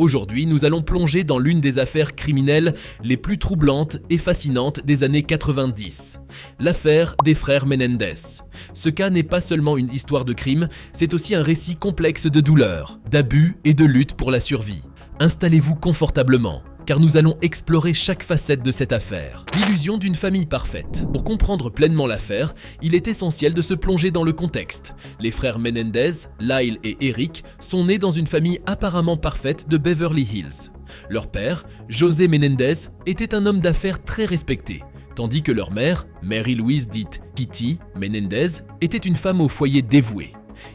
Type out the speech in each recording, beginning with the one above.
Aujourd'hui, nous allons plonger dans l'une des affaires criminelles les plus troublantes et fascinantes des années 90. L'affaire des frères Menendez. Ce cas n'est pas seulement une histoire de crime, c'est aussi un récit complexe de douleur, d'abus et de lutte pour la survie. Installez-vous confortablement, car nous allons explorer chaque facette de cette affaire. L'illusion d'une famille parfaite. Pour comprendre pleinement l'affaire, il est essentiel de se plonger dans le contexte. Les frères Menendez, Lyle et Eric, sont nés dans une famille apparemment parfaite de Beverly Hills. Leur père, José Menendez, était un homme d'affaires très respecté, tandis que leur mère, Mary-Louise dite Kitty Menendez, était une femme au foyer dévouée.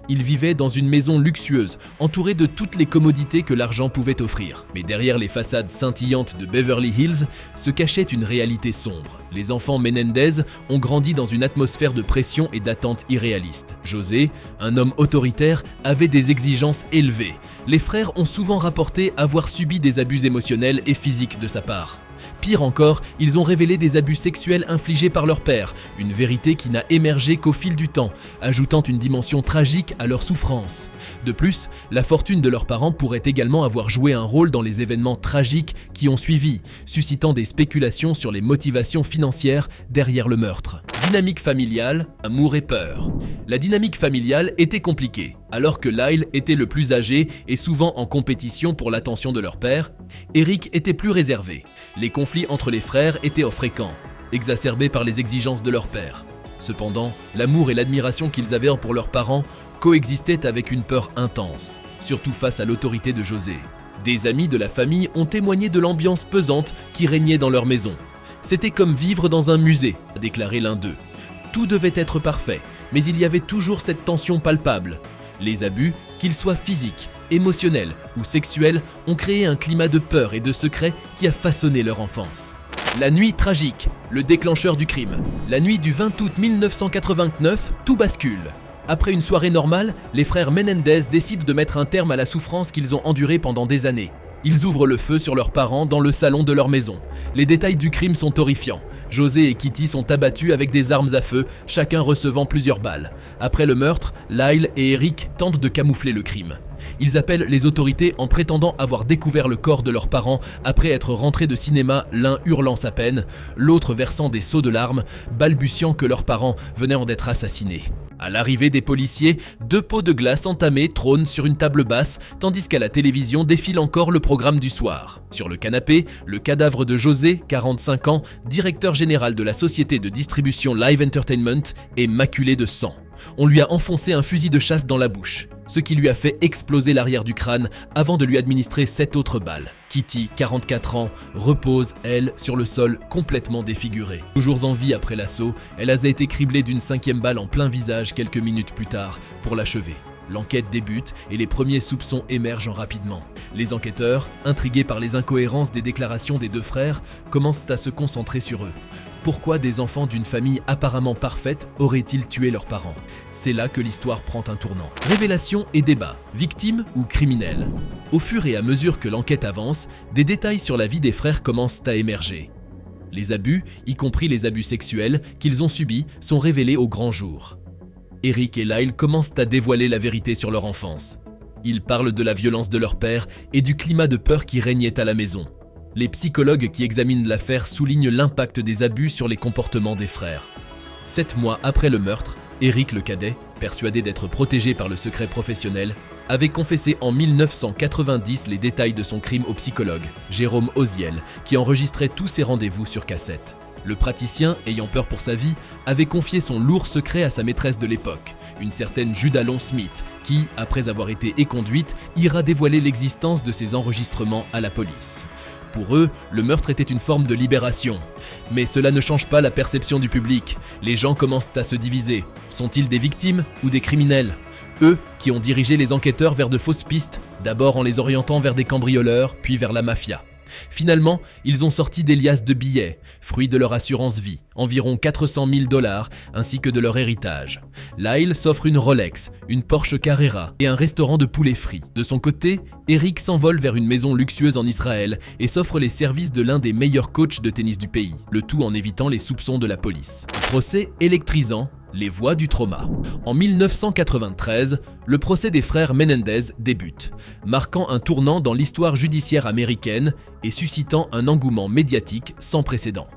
Ils vivaient dans une maison luxueuse, entourée de toutes les commodités que l'argent pouvait offrir. Mais derrière les façades scintillantes de Beverly Hills se cachait une réalité sombre. Les enfants Menendez ont grandi dans une atmosphère de pression et d'attente irréaliste. José, un homme autoritaire, avait des exigences élevées. Les frères ont souvent rapporté avoir subi des abus émotionnels et physiques de sa part. Pire encore, ils ont révélé des abus sexuels infligés par leur père, une vérité qui n'a émergé qu'au fil du temps, ajoutant une dimension tragique à leur souffrance. De plus, la fortune de leurs parents pourrait également avoir joué un rôle dans les événements tragiques qui ont suivi, suscitant des spéculations sur les motivations financières derrière le meurtre. Dynamique familiale, amour et peur. La dynamique familiale était compliquée. Alors que Lyle était le plus âgé et souvent en compétition pour l'attention de leur père, Eric était plus réservé. Les conflits entre les frères étaient fréquents, exacerbés par les exigences de leur père. Cependant, l'amour et l'admiration qu'ils avaient pour leurs parents coexistaient avec une peur intense, surtout face à l'autorité de José. Des amis de la famille ont témoigné de l'ambiance pesante qui régnait dans leur maison. C'était comme vivre dans un musée, a déclaré l'un d'eux. Tout devait être parfait, mais il y avait toujours cette tension palpable. Les abus, qu'ils soient physiques, émotionnels ou sexuels, ont créé un climat de peur et de secret qui a façonné leur enfance. La nuit tragique, le déclencheur du crime. La nuit du 20 août 1989, tout bascule. Après une soirée normale, les frères Menendez décident de mettre un terme à la souffrance qu'ils ont endurée pendant des années. Ils ouvrent le feu sur leurs parents dans le salon de leur maison. Les détails du crime sont horrifiants. José et Kitty sont abattus avec des armes à feu, chacun recevant plusieurs balles. Après le meurtre, Lyle et Eric tentent de camoufler le crime. Ils appellent les autorités en prétendant avoir découvert le corps de leurs parents après être rentrés de cinéma, l'un hurlant sa peine, l'autre versant des seaux de larmes, balbutiant que leurs parents venaient d'être assassinés. À l'arrivée des policiers, 2 pots de glace entamés trônent sur une table basse, tandis qu'à la télévision défile encore le programme du soir. Sur le canapé, le cadavre de José, 45 ans, directeur général de la société de distribution Live Entertainment, est maculé de sang. On lui a enfoncé un fusil de chasse dans la bouche, ce qui lui a fait exploser l'arrière du crâne avant de lui administrer 7 autres balles. Kitty, 44 ans, repose, elle, sur le sol complètement défigurée. Toujours en vie après l'assaut, elle a été criblée d'une 5e balle en plein visage quelques minutes plus tard pour l'achever. L'enquête débute et les premiers soupçons émergent rapidement. Les enquêteurs, intrigués par les incohérences des déclarations des 2 frères, commencent à se concentrer sur eux. Pourquoi des enfants d'une famille apparemment parfaite auraient-ils tué leurs parents? C'est là que l'histoire prend un tournant. Révélation et débat, victime ou criminel? Au fur et à mesure que l'enquête avance, des détails sur la vie des frères commencent à émerger. Les abus, y compris les abus sexuels qu'ils ont subis, sont révélés au grand jour. Eric et Lyle commencent à dévoiler la vérité sur leur enfance. Ils parlent de la violence de leur père et du climat de peur qui régnait à la maison. Les psychologues qui examinent l'affaire soulignent l'impact des abus sur les comportements des frères. 7 mois après le meurtre, Eric le cadet, persuadé d'être protégé par le secret professionnel, avait confessé en 1990 les détails de son crime au psychologue, Jérôme Oziel, qui enregistrait tous ses rendez-vous sur cassette. Le praticien, ayant peur pour sa vie, avait confié son lourd secret à sa maîtresse de l'époque, une certaine Judalon Smith, qui, après avoir été éconduite, ira dévoiler l'existence de ces enregistrements à la police. Pour eux, le meurtre était une forme de libération. Mais cela ne change pas la perception du public. Les gens commencent à se diviser. Sont-ils des victimes ou des criminels? Eux, qui ont dirigé les enquêteurs vers de fausses pistes, d'abord en les orientant vers des cambrioleurs, puis vers la mafia. Finalement, ils ont sorti des liasses de billets, fruits de leur assurance vie, environ 400 000 $, ainsi que de leur héritage. Lyle s'offre une Rolex, une Porsche Carrera et un restaurant de poulet frit. De son côté, Eric s'envole vers une maison luxueuse en Israël et s'offre les services de l'un des meilleurs coachs de tennis du pays, le tout en évitant les soupçons de la police. Procès électrisant, Les voies du trauma. En 1993, le procès des frères Menendez débute, marquant un tournant dans l'histoire judiciaire américaine et suscitant un engouement médiatique sans précédent.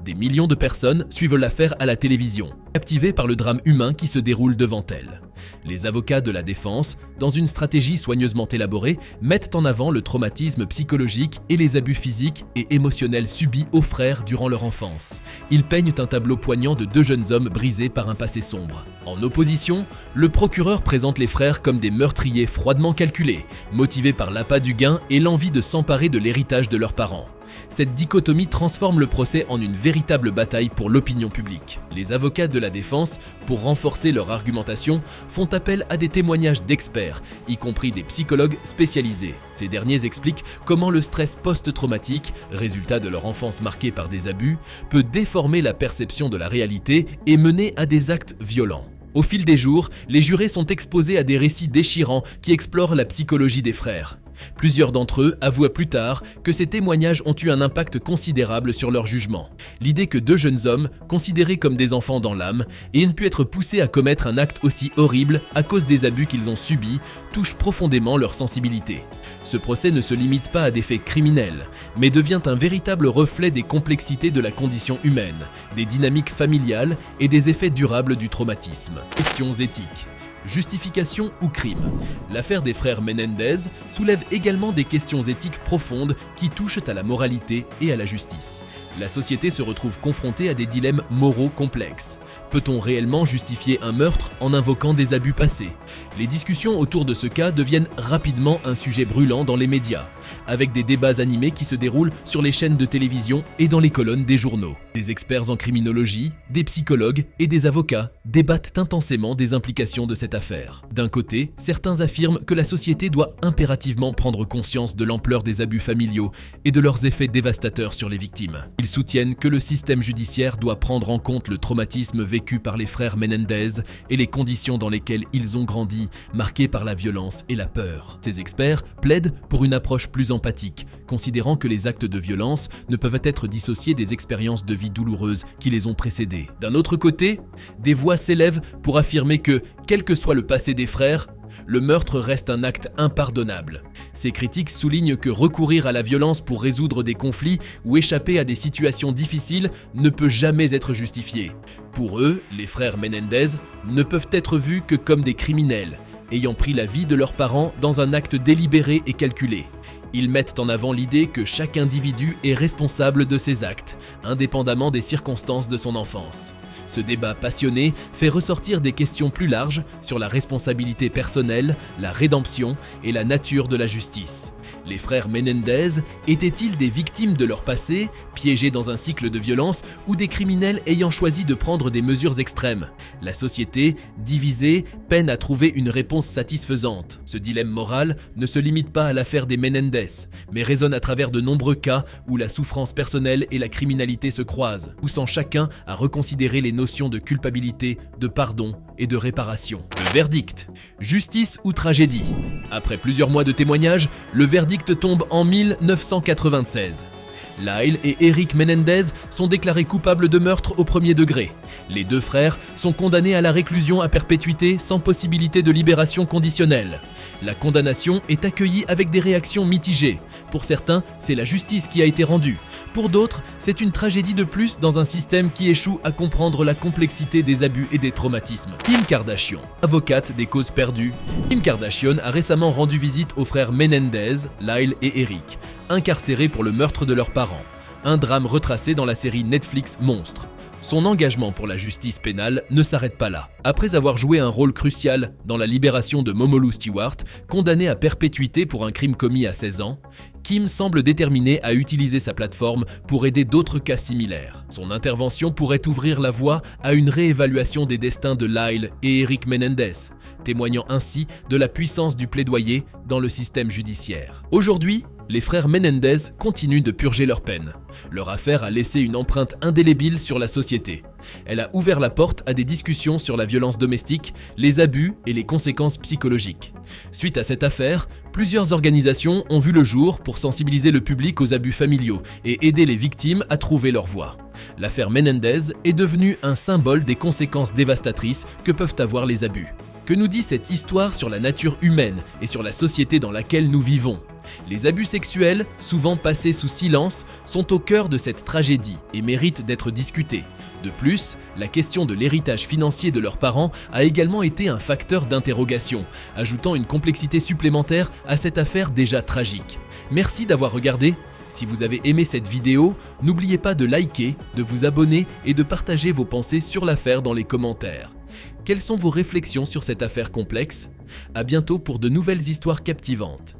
Des millions de personnes suivent l'affaire à la télévision, captivées par le drame humain qui se déroule devant elles. Les avocats de la défense, dans une stratégie soigneusement élaborée, mettent en avant le traumatisme psychologique et les abus physiques et émotionnels subis aux frères durant leur enfance. Ils peignent un tableau poignant de deux jeunes hommes brisés par un passé sombre. En opposition, le procureur présente les frères comme des meurtriers froidement calculés, motivés par l'appât du gain et l'envie de s'emparer de l'héritage de leurs parents. Cette dichotomie transforme le procès en une véritable bataille pour l'opinion publique. Les avocats de la défense, pour renforcer leur argumentation, font appel à des témoignages d'experts, y compris des psychologues spécialisés. Ces derniers expliquent comment le stress post-traumatique, résultat de leur enfance marquée par des abus, peut déformer la perception de la réalité et mener à des actes violents. Au fil des jours, les jurés sont exposés à des récits déchirants qui explorent la psychologie des frères. Plusieurs d'entre eux avouent plus tard que ces témoignages ont eu un impact considérable sur leur jugement. L'idée que deux jeunes hommes, considérés comme des enfants dans l'âme, aient pu être poussés à commettre un acte aussi horrible à cause des abus qu'ils ont subis, touche profondément leur sensibilité. Ce procès ne se limite pas à des faits criminels, mais devient un véritable reflet des complexités de la condition humaine, des dynamiques familiales et des effets durables du traumatisme. Questions éthiques. Justification ou crime? L'affaire des frères Menendez soulève également des questions éthiques profondes qui touchent à la moralité et à la justice. La société se retrouve confrontée à des dilemmes moraux complexes. Peut-on réellement justifier un meurtre en invoquant des abus passés? Les discussions autour de ce cas deviennent rapidement un sujet brûlant dans les médias, avec des débats animés qui se déroulent sur les chaînes de télévision et dans les colonnes des journaux. Des experts en criminologie, des psychologues et des avocats débattent intensément des implications de cette affaire. D'un côté, certains affirment que la société doit impérativement prendre conscience de l'ampleur des abus familiaux et de leurs effets dévastateurs sur les victimes. Ils soutiennent que le système judiciaire doit prendre en compte le traumatisme vécu par les frères Menendez et les conditions dans lesquelles ils ont grandi, marquées par la violence et la peur. Ces experts plaident pour une approche plus empathique, considérant que les actes de violence ne peuvent être dissociés des expériences de vie douloureuses qui les ont précédés. D'un autre côté, des voix s'élèvent pour affirmer que, quel que soit le passé des frères, le meurtre reste un acte impardonnable. Ces critiques soulignent que recourir à la violence pour résoudre des conflits ou échapper à des situations difficiles ne peut jamais être justifié. Pour eux, les frères Menendez ne peuvent être vus que comme des criminels, ayant pris la vie de leurs parents dans un acte délibéré et calculé. Ils mettent en avant l'idée que chaque individu est responsable de ses actes, indépendamment des circonstances de son enfance. Ce débat passionné fait ressortir des questions plus larges sur la responsabilité personnelle, la rédemption et la nature de la justice. Les frères Menendez étaient-ils des victimes de leur passé, piégés dans un cycle de violence, ou des criminels ayant choisi de prendre des mesures extrêmes? La société, divisée, peine à trouver une réponse satisfaisante. Ce dilemme moral ne se limite pas à l'affaire des Menendez, mais résonne à travers de nombreux cas où la souffrance personnelle et la criminalité se croisent, poussant chacun à reconsidérer les notions de culpabilité, de pardon et de réparation. Le verdict. Justice ou tragédie? Après plusieurs mois de témoignages, le verdict tombe en 1996. Lyle et Eric Menendez sont déclarés coupables de meurtre au premier degré. Les deux frères sont condamnés à la réclusion à perpétuité sans possibilité de libération conditionnelle. La condamnation est accueillie avec des réactions mitigées. Pour certains, c'est la justice qui a été rendue. Pour d'autres, c'est une tragédie de plus dans un système qui échoue à comprendre la complexité des abus et des traumatismes. Kim Kardashian, avocate des causes perdues. Kim Kardashian a récemment rendu visite aux frères Menendez, Lyle et Eric, incarcérés pour le meurtre de leurs parents. Un drame retracé dans la série Netflix Monstre. Son engagement pour la justice pénale ne s'arrête pas là. Après avoir joué un rôle crucial dans la libération de Momolu Stewart, condamnée à perpétuité pour un crime commis à 16 ans, Kim semble déterminée à utiliser sa plateforme pour aider d'autres cas similaires. Son intervention pourrait ouvrir la voie à une réévaluation des destins de Lyle et Eric Menendez, témoignant ainsi de la puissance du plaidoyer dans le système judiciaire. Aujourd'hui, les frères Menendez continuent de purger leur peine. Leur affaire a laissé une empreinte indélébile sur la société. Elle a ouvert la porte à des discussions sur la violence domestique, les abus et les conséquences psychologiques. Suite à cette affaire, plusieurs organisations ont vu le jour pour sensibiliser le public aux abus familiaux et aider les victimes à trouver leur voie. L'affaire Menendez est devenue un symbole des conséquences dévastatrices que peuvent avoir les abus. Que nous dit cette histoire sur la nature humaine et sur la société dans laquelle nous vivons ? Les abus sexuels, souvent passés sous silence, sont au cœur de cette tragédie et méritent d'être discutés. De plus, la question de l'héritage financier de leurs parents a également été un facteur d'interrogation, ajoutant une complexité supplémentaire à cette affaire déjà tragique. Merci d'avoir regardé. Si vous avez aimé cette vidéo, n'oubliez pas de liker, de vous abonner et de partager vos pensées sur l'affaire dans les commentaires. Quelles sont vos réflexions sur cette affaire complexe ? À bientôt pour de nouvelles histoires captivantes.